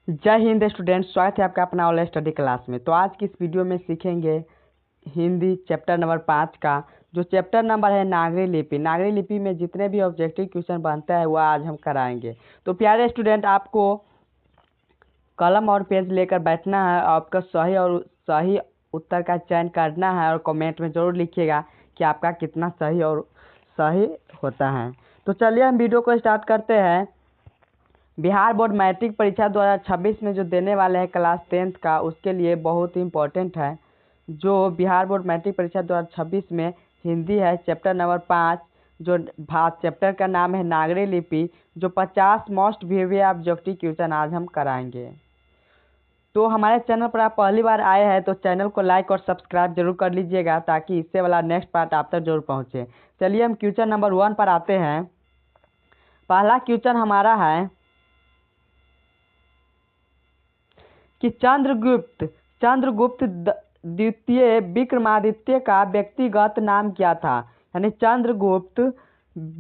जय हिंद स्टूडेंट, स्वागत है आपका अपना ऑनलाइन स्टडी क्लास में। तो आज की इस वीडियो में सीखेंगे हिंदी चैप्टर नंबर 5 का जो चैप्टर नंबर है नागरी लिपि। नागरी लिपि में जितने भी ऑब्जेक्टिव क्वेश्चन बनता है वो आज हम कराएंगे। तो प्यारे स्टूडेंट, आपको कलम और पेज लेकर बैठना है। आपका सही उत्तर का चयन करना है और कमेंट में ज़रूर लिखिएगा कि आपका कितना सही और सही होता है। तो चलिए हम वीडियो को स्टार्ट करते हैं। बिहार बोर्ड मैट्रिक परीक्षा 2026 में जो देने वाले हैं क्लास 10th का, उसके लिए बहुत ही इम्पोर्टेंट है। जो बिहार बोर्ड मैट्रिक परीक्षा 2026 में हिंदी है चैप्टर नंबर 5, जो चैप्टर का नाम है नागरी लिपि, जो 50 मोस्ट वीवियर ऑब्जेक्टिव क्वेश्चन आज हम कराएंगे। तो हमारे चैनल पर आप पहली बार आए हैं तो चैनल को लाइक और सब्सक्राइब जरूर कर लीजिएगा ताकि इससे वाला नेक्स्ट पार्ट आप तक जरूर पहुँचे। चलिए हम क्वेश्चन नंबर 1 पर आते हैं। पहला क्वेश्चन हमारा है कि चंद्रगुप्त द्वितीय विक्रमादित्य का व्यक्तिगत नाम क्या था। यानी चंद्रगुप्त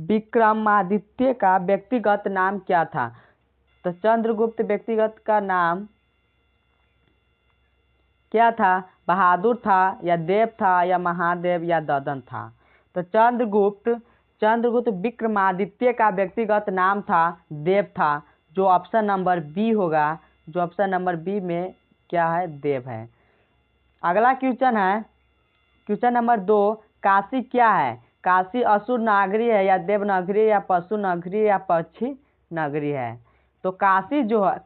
विक्रमादित्य का व्यक्तिगत नाम क्या था। तो चंद्रगुप्त व्यक्तिगत का नाम क्या था? बहादुर था या देव था या महादेव या ददन था। तो चंद्रगुप्त विक्रमादित्य का व्यक्तिगत नाम था देव था, जो ऑप्शन नंबर बी होगा। जो ऑप्शन नंबर बी में क्या है? देव है। अगला क्वेश्चन है क्वेश्चन नंबर 2। काशी क्या है? काशी असुर नागरी है या देवनागरी या पशु नगरी या पक्षी नगरी है। तो काशी जो है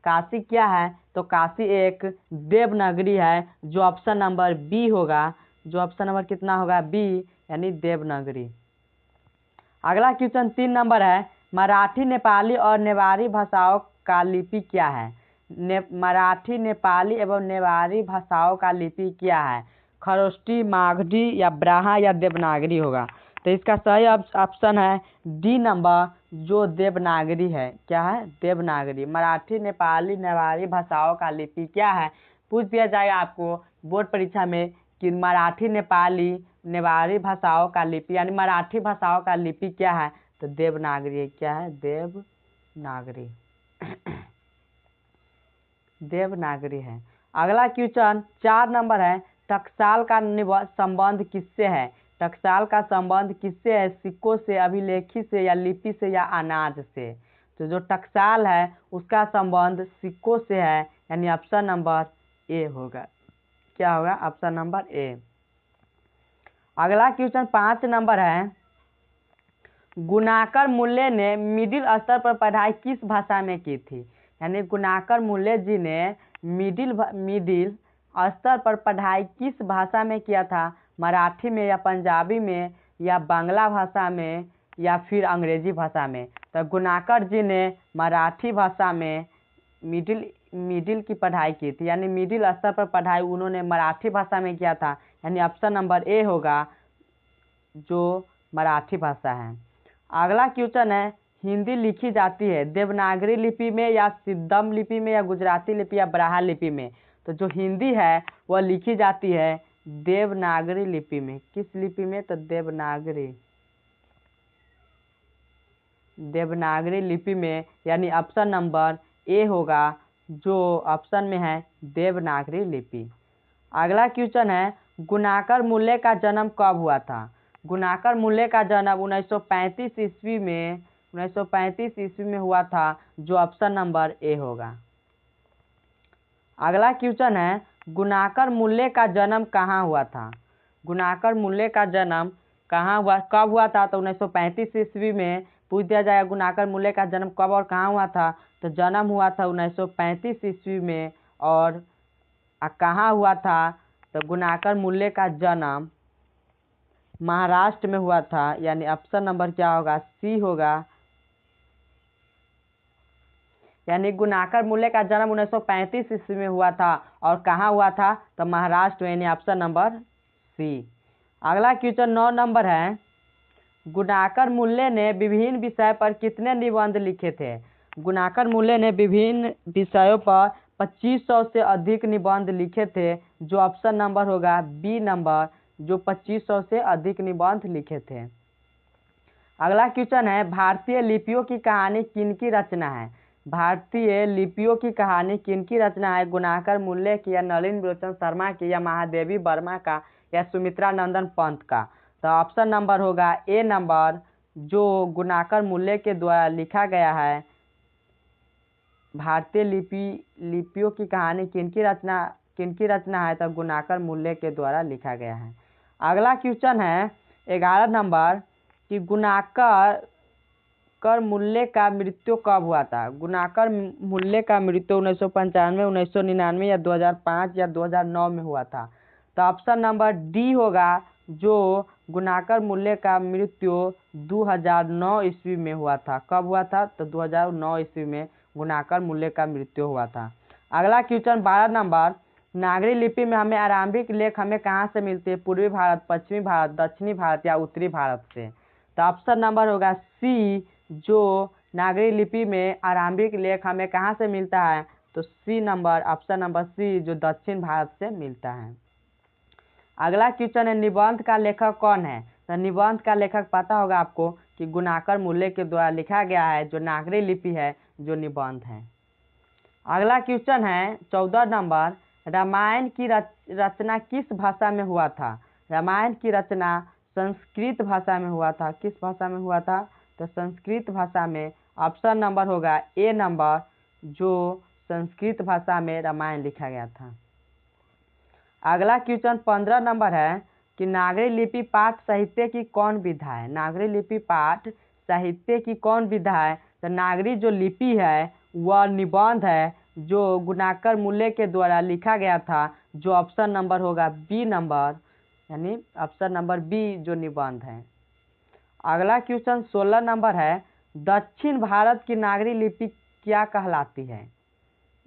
काशी क्या है? तो काशी एक देवनागरी है, जो ऑप्शन नंबर बी होगा। जो ऑप्शन नंबर कितना होगा? बी, यानी देवनागरी। अगला क्वेश्चन 3 नंबर है। मराठी, नेपाली और नेवारी भाषाओं का लिपि क्या है? मराठी, नेपाली एवं नेवारी भाषाओं का लिपि क्या है? खरोष्टी, मागधी या ब्राहा या देवनागरी होगा। तो इसका सही ऑप्शन है डी नंबर, जो देवनागरी है। क्या है? देवनागरी। मराठी, नेपाली, नेवारी भाषाओं का लिपि क्या है? पूछ दिया जाएगा आपको बोर्ड परीक्षा में कि मराठी, नेपाली, नेवारी भाषाओं का लिपि यानी मराठी भाषाओं का लिपि क्या है? तो देवनागरी। क्या है? देवनागरी। देवनागरी है। अगला क्वेश्चन 4 नंबर है। टकसाल का संबंध किससे है? टकसाल का संबंध किससे है? सिक्कों से, अभिलेखी से या लिपि से या अनाज से। तो जो टकसाल है उसका संबंध सिक्कों से है, यानी ऑप्शन नंबर ए होगा। क्या होगा? Option number A. अगला क्वेश्चन 5 नंबर है। गुणाकर मूल्य ने मिडिल स्तर पर पढ़ाई किस भाषा में की थी? यानी गुणाकर मूल्य जी ने मिडिल स्तर पर पढ़ाई किस भाषा में किया था? मराठी में या पंजाबी में या बांग्ला भाषा में या फिर अंग्रेजी भाषा में। तो गुणाकर जी ने मराठी भाषा में मिडिल की पढ़ाई की थी, यानी मिडिल स्तर पर पढ़ाई उन्होंने मराठी भाषा में किया था, यानी ऑप्शन नंबर ए होगा, जो मराठी भाषा है। अगला क्वेश्चन है। हिंदी लिखी जाती है देवनागरी लिपि में या सिद्धम लिपि में या गुजराती लिपि या ब्राहा लिपि में। तो जो हिंदी है वह लिखी जाती है देवनागरी लिपि में। किस लिपि में? तो देवनागरी लिपि में, यानी ऑप्शन नंबर ए होगा, जो ऑप्शन में है देवनागरी लिपि। अगला क्वेश्चन है। गुणाकर मूल्य का जन्म कब हुआ था? गुणाकर मूल्य का जन्म 1935 ईस्वी में हुआ था, जो ऑप्शन नंबर ए होगा। अगला क्वेश्चन है। गुणाकर मूल्य का जन्म कहाँ हुआ था? गुणाकर मूल्य का जन्म कब हुआ था? तो 1935 ईस्वी में। पूछ दिया जाएगा गुणाकर मूल्य का जन्म कब और कहाँ हुआ था। तो जन्म हुआ था 1935 ईस्वी में। और कहाँ हुआ था? तो गुणाकर मूल्य का जन्म महाराष्ट्र में हुआ था, यानी ऑप्शन नंबर क्या होगा? सी होगा। यानी गुणाकर मूल्य का जन्म 1935 ईस्वी में हुआ था और कहाँ हुआ था? तो महाराष्ट्र में, यानी ऑप्शन नंबर सी। अगला क्वेश्चन 9 नंबर है। गुणाकर मूल्य ने विभिन्न विषय पर कितने निबंध लिखे थे? गुणाकर मूल्य ने विभिन्न विषयों पर 2500 से अधिक निबंध लिखे थे, जो ऑप्शन नंबर होगा बी नंबर, जो 2500 से अधिक निबंध लिखे थे। अगला क्वेश्चन है। भारतीय लिपियों की कहानी किनकी रचना है? भारतीय लिपियों की कहानी किनकी रचना है? गुणाकर मूल्य की, या नलिन विलोचन शर्मा की, या महादेवी वर्मा का, या सुमित्रा नंदन पंत का? तो ऑप्शन नंबर होगा ए नंबर, जो गुणाकर मूल्य के द्वारा लिखा गया है। भारतीय लिपियों की कहानी किनकी रचना है? तो गुणाकर मूल्य के द्वारा लिखा गया है। अगला क्वेश्चन है 11 नंबर कि गुणाकर मूल्य का मृत्यु कब हुआ था? गुणाकर मूल्य का मृत्यु 1995, 1999 या 2005 या 2009 में हुआ था। तो ऑप्शन नंबर डी होगा, जो गुणाकर मूल्य का मृत्यु 2009 ईस्वी में हुआ था। कब हुआ था? तो 2009 ईस्वी में गुणाकर मूल्य का मृत्यु हुआ था। अगला क्वेश्चन 12 नंबर, नागरी लिपि में हमें आरंभिक लेख हमें कहाँ से मिलती है? पूर्वी भारत, पश्चिमी भारत, दक्षिणी भारत या उत्तरी भारत से? तो ऑप्शन नंबर होगा सी, जो नागरी लिपि में आरंभिक लेख हमें कहाँ से मिलता है? तो C number, option number C, जो दक्षिण भारत से मिलता है। अगला क्वेश्चन है निबंध का लेखक कौन है? तो निबंध का लेखक पता होगा आपको कि गुणाकर मूल्य के द्वारा लिखा गया है, जो नागरी लिपि है, जो निबंध है। अगला क्वेश्चन है 14 नंबर, रामायण की रचना किस भाषा में हुआ था? रामायण की रचना संस्कृत भाषा में हुआ था। किस भाषा में हुआ था? तो संस्कृत भाषा में। ऑप्शन नंबर होगा ए नंबर, जो संस्कृत भाषा में रामायण लिखा गया था। अगला क्वेश्चन 15 नंबर है कि नागरी लिपि पाठ साहित्य की कौन विधा है? नागरी लिपि पाठ साहित्य की कौन विधा है? तो नागरी जो लिपि है वह निबंध है, जो गुणाकर मूल्य के द्वारा लिखा गया था, जो ऑप्शन नंबर होगा बी नंबर, यानी ऑप्शन नंबर बी, जो निबंध है। अगला क्वेश्चन 16 नंबर है, दक्षिण भारत की नागरी लिपि क्या कहलाती है?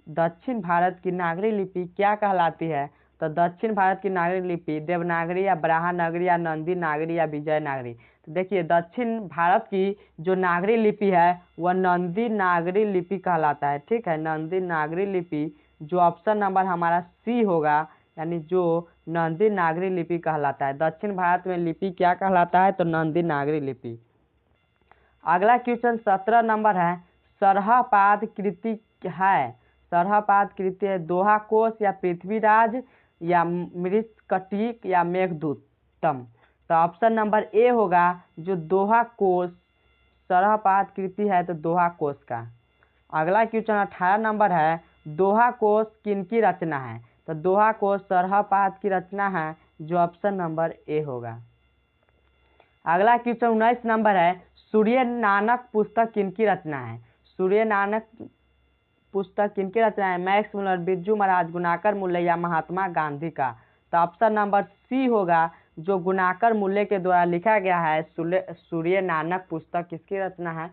दक्षिण भारत की नागरी लिपि क्या कहलाती है? तो दक्षिण भारत की नागरी लिपि देवनागरी या ब्राह्मणगरी या नंदी नागरी या विजय नागरी? तो देखिए, दक्षिण भारत की जो नागरी लिपि है वह नंदी नागरी लिपि कहलाता है। ठीक है, नंदी नागरी लिपि, जो ऑप्शन नंबर हमारा सी होगा, यानी जो नंदी नागरी लिपि कहलाता है। दक्षिण भारत में लिपि क्या कहलाता है? तो नंदी नागरी लिपि। अगला क्वेश्चन 17 नंबर है, सरहपाद कृति है। सरहपाद कृति है दोहा कोश या पृथ्वीराज या मृच्छकटिक या मेघदूतम? तो ऑप्शन नंबर ए होगा, जो दोहा कोश सरहपाद कृति है, तो दोहा कोश का। अगला क्वेश्चन 18 नंबर है, दोहा कोश किनकी रचना है? तो दोहा कोश सरहपाद की रचना है, जो ऑप्शन नंबर ए होगा। अगला क्वेश्चन 19 नंबर है, सूर्य नानक पुस्तक किनकी रचना है? सूर्य नानक पुस्तक किनकी रचना है? मैक्स मुलर, बिरजू महाराज, गुणाकर मूल्य या महात्मा गांधी का? तो ऑप्शन नंबर सी होगा, जो गुणाकर मूल्य के द्वारा लिखा गया है। सूर्य नानक पुस्तक किसकी रचना है?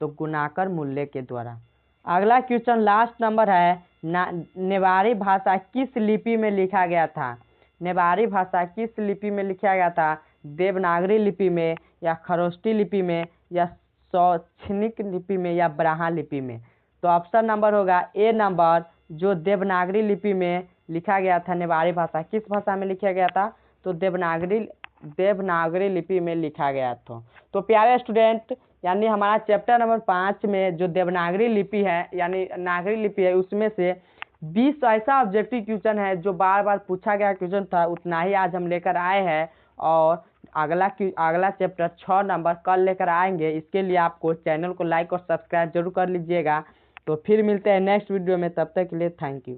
तो गुणाकर मूल्य के द्वारा। अगला क्वेश्चन लास्ट नंबर है, नेवारी भाषा किस लिपि में लिखा गया था? नेवारी भाषा किस लिपि में लिखा गया था? देवनागरी लिपि में, या खरोष्टी लिपि में, या शौक्षणिक लिपि में, या ब्राह्मण लिपि में? तो ऑप्शन नंबर होगा ए नंबर, जो देवनागरी लिपि में लिखा गया था। नेवारी भाषा किस भाषा में लिखा गया था? तो देवनागरी लिपि में लिखा गया था। तो प्यारे स्टूडेंट, यानी हमारा चैप्टर नंबर 5 में जो देवनागरी लिपि है, यानी नागरी लिपि है, उसमें से 20 ऐसा ऑब्जेक्टिव क्वेश्चन है जो बार बार पूछा गया क्वेश्चन था, उतना ही आज हम लेकर आए हैं। और अगला चैप्टर 6 नंबर कल लेकर आएंगे। इसके लिए आपको चैनल को लाइक और सब्सक्राइब जरूर कर लीजिएगा। तो फिर मिलते हैं नेक्स्ट वीडियो में, तब तक के लिए थैंक यू।